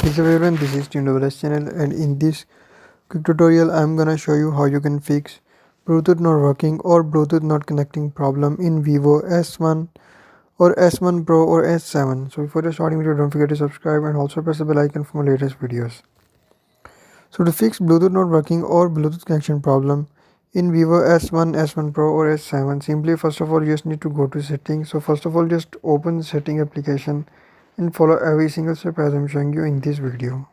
Hello everyone, this is s1pro channel, and in this quick tutorial I'm gonna show you how you can fix Bluetooth not working or Bluetooth not connecting problem in Vivo S1 or S1 Pro or S7. So before the starting video, don't forget to subscribe and also press the bell icon for my latest videos. So to fix Bluetooth not working or Bluetooth connection problem in Vivo S1, S1 Pro or S7, simply first of all you just need to go to settings. So first of all just open the setting application and follow every single step as I'm showing you in this video.